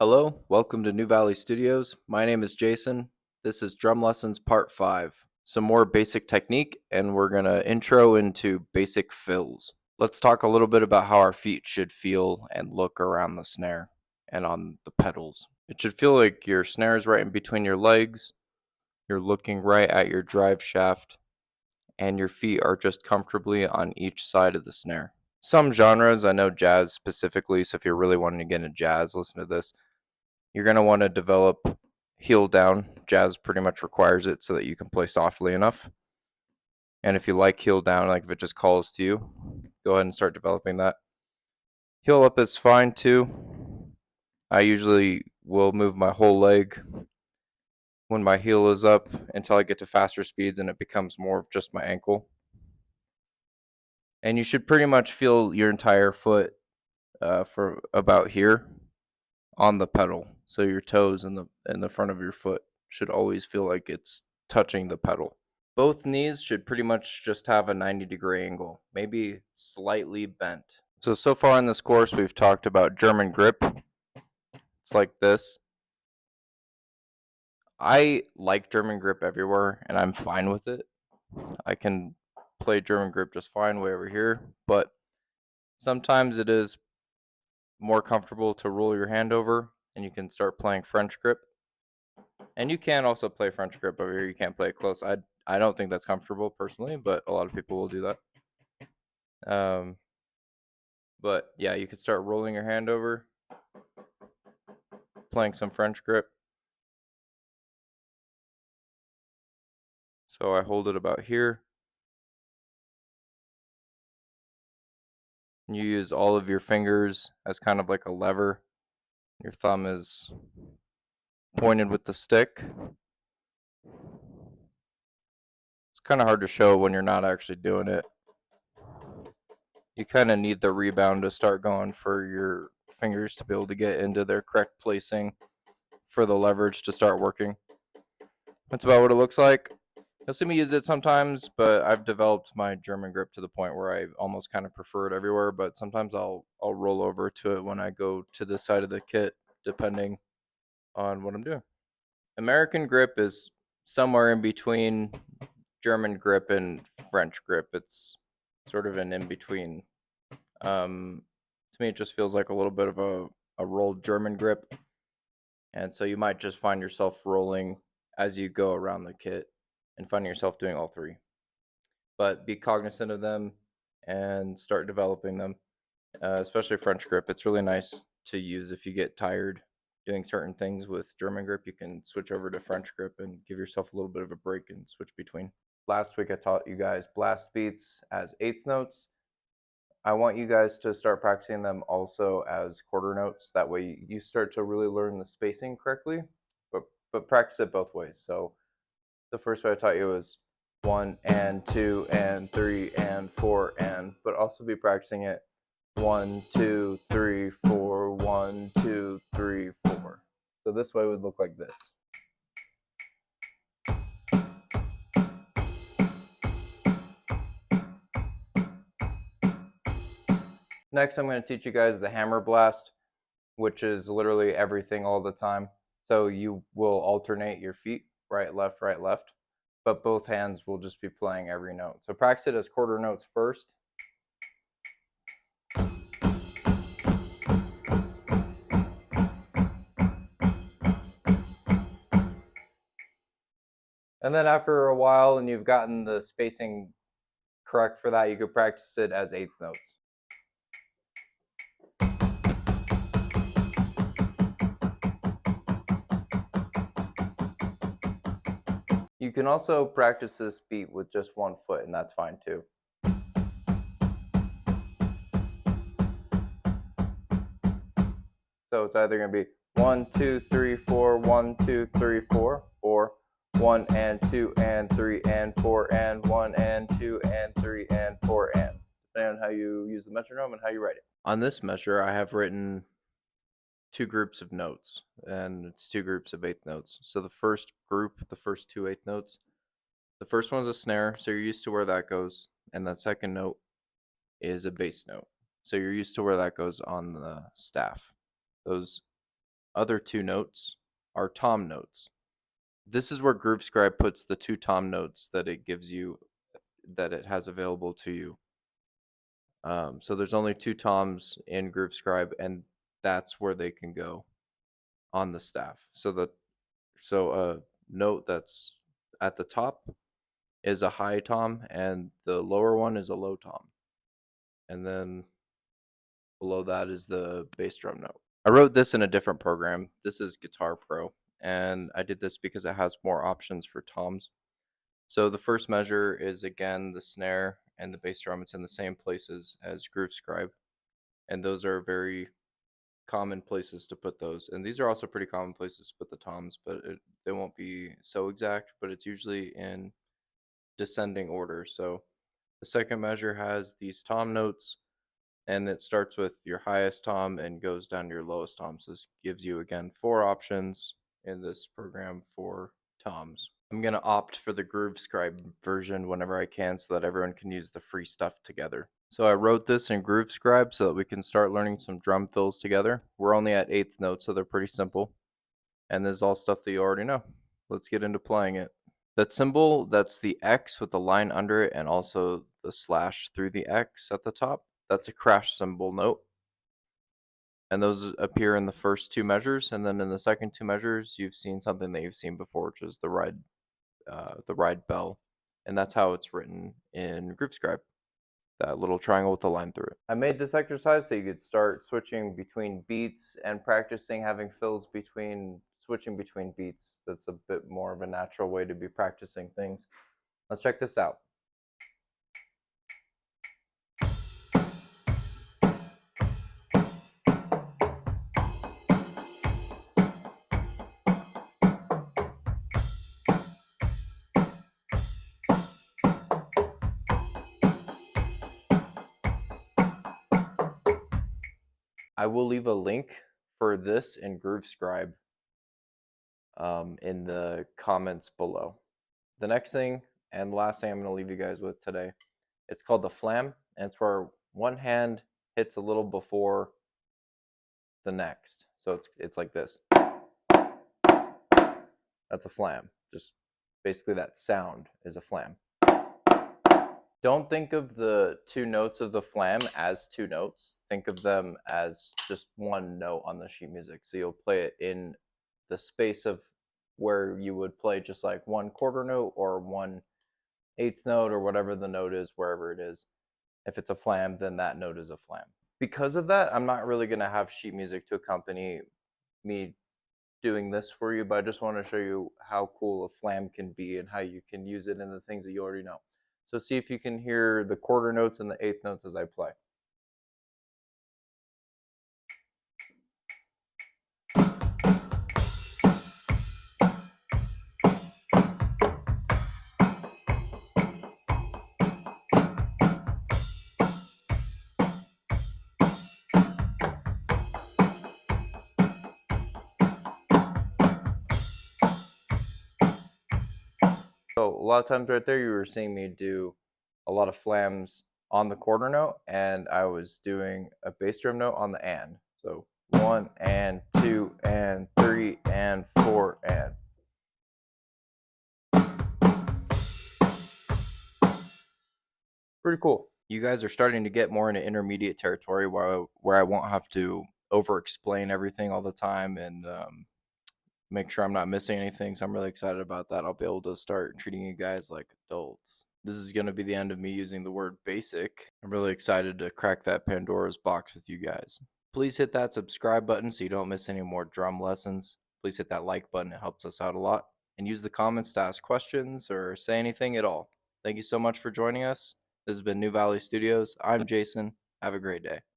Hello, welcome to New Valley Studios. My name is Jason. This is Drum Lessons Part 5. Some more basic technique, and we're going to intro into basic fills. Let's talk a little bit about how our feet should feel and look around the snare and on the pedals. It should feel like your snare is right in between your legs, you're looking right at your drive shaft, and your feet are just comfortably on each side of the snare. Some genres, I know jazz specifically, so if you're really wanting to get into jazz, listen to this. You're going to want to develop heel down. Jazz pretty much requires it so that you can play softly enough. And if you like heel down, like if it just calls to you, go ahead and start developing that. Heel up is fine too. I usually will move my whole leg when my heel is up until I get to faster speeds and it becomes more of just my ankle. And you should pretty much feel your entire foot for about here on the pedal. So your toes in the front of your foot should always feel like it's touching the pedal. Both knees should pretty much just have a 90-degree angle, maybe slightly bent. So far in this course, we've talked about German grip. It's like this. I like German grip everywhere, and I'm fine with it. I can play German grip just fine way over here, but sometimes it is more comfortable to roll your hand over, and you can start playing French grip. And you can also play French grip over here. You can't play it close. I don't think that's comfortable personally, but a lot of people will do that. But yeah, you could start rolling your hand over, playing some French grip. So I hold it about here. You use all of your fingers as kind of like a lever. Your thumb is pointed with the stick. It's kind of hard to show when you're not actually doing it. You kind of need the rebound to start going for your fingers to be able to get into their correct placing for the leverage to start working. That's about what it looks like. You'll see me use it sometimes, but I've developed my German grip to the point where I almost kind of prefer it everywhere, but sometimes I'll roll over to it when I go to the side of the kit, depending on what I'm doing. American grip is somewhere in between German grip and French grip. It's sort of an in-between. To me, it just feels like a little bit of a rolled German grip. And so you might just find yourself rolling as you go around the kit and finding yourself doing all three. But be cognizant of them and start developing them, especially French grip. It's really nice to use if you get tired doing certain things with German grip. You can switch over to French grip and give yourself a little bit of a break and switch between. Last week I taught you guys blast beats as eighth notes. I want you guys to start practicing them also as quarter notes. That way you start to really learn the spacing correctly, but practice it both ways. So the first way I taught you was 1 and 2 and 3 and 4 and, but also be practicing it 1, 2, 3, 4, 1, 2, 3, 4. So this way would look like this. Next, I'm going to teach you guys the hammer blast, which is literally everything all the time. So you will alternate your feet, right, left, but both hands will just be playing every note. So practice it as quarter notes first. And then after a while and you've gotten the spacing correct for that, you could practice it as eighth notes. You can also practice this beat with just one foot, and that's fine too. So it's either going to be 1, 2, 3, 4, 1, 2, 3, 4, or 1 and 2 and 3 and 4 and 1 and 2 and 3 and 4 and, depending on how you use the metronome and how you write it. On this measure, I have written two groups of notes, and it's two groups of eighth notes. So the first group, the first two eighth notes, the first one's a snare, so you're used to where that goes, and that second note is a bass note, so you're used to where that goes on the staff. Those other two notes are tom notes. This is where Groove Scribe puts the two tom notes that it gives you, that it has available to you. So there's only two toms in Groove Scribe, and that's where they can go on the staff. So a note that's at the top is a high tom, and the lower one is a low tom, and then below that is the bass drum note. I wrote this in a different program. This is GuitarPro, and I did this because it has more options for toms. So the first measure is again the snare and the bass drum. It's in the same places as Groove Scribe, and those are very common places to put those. And these are also pretty common places to put the toms, but they won't be so exact, but it's usually in descending order. So the second measure has these tom notes, and it starts with your highest tom and goes down to your lowest tom. So this gives you, again, 4 options in this program for toms. I'm going to opt for the Groove Scribe version whenever I can so that everyone can use the free stuff together. So I wrote this in Groove Scribe so that we can start learning some drum fills together. We're only at 8th note, so they're pretty simple. And this is all stuff that you already know. Let's get into playing it. That symbol, that's the X with the line under it and also the slash through the X at the top. That's a crash cymbal note. And those appear in the first 2 measures, and then in the second 2 measures, you've seen something that you've seen before, which is the ride bell, and that's how it's written in Groove Scribe. That little triangle with the line through it. I made this exercise so you could start switching between beats and practicing having fills between switching between beats. That's a bit more of a natural way to be practicing things. Let's check this out. I will leave a link for this in Groove Scribe in the comments below. The next thing and last thing I'm going to leave you guys with today, it's called the flam, and it's where one hand hits a little before the next. So it's like this. That's a flam. Just basically that sound is a flam. Don't think of the 2 notes of the flam as 2 notes. Think of them as just one note on the sheet music. So you'll play it in the space of where you would play just like 1 quarter note or 1/8 note or whatever the note is, wherever it is. If it's a flam, then that note is a flam. Because of that, I'm not really going to have sheet music to accompany me doing this for you, but I just want to show you how cool a flam can be and how you can use it in the things that you already know. So see if you can hear the quarter notes and the 1/8 notes as I play. So a lot of times right there you were seeing me do a lot of flams on the quarter note, and I was doing a bass drum note on the and. So 1 and 2 and 3 and 4 and. Pretty cool. You guys are starting to get more into intermediate territory where I won't have to over explain everything all the time and make sure I'm not missing anything. So I'm really excited about that. I'll be able to start treating you guys like adults. This is going to be the end of me using the word basic. I'm really excited to crack that Pandora's box with you guys. Please hit that subscribe button so you don't miss any more drum lessons. Please hit that like button. It helps us out a lot. And use the comments to ask questions or say anything at all. Thank you so much for joining us. This has been New Valley Studios. I'm Jason. Have a great day.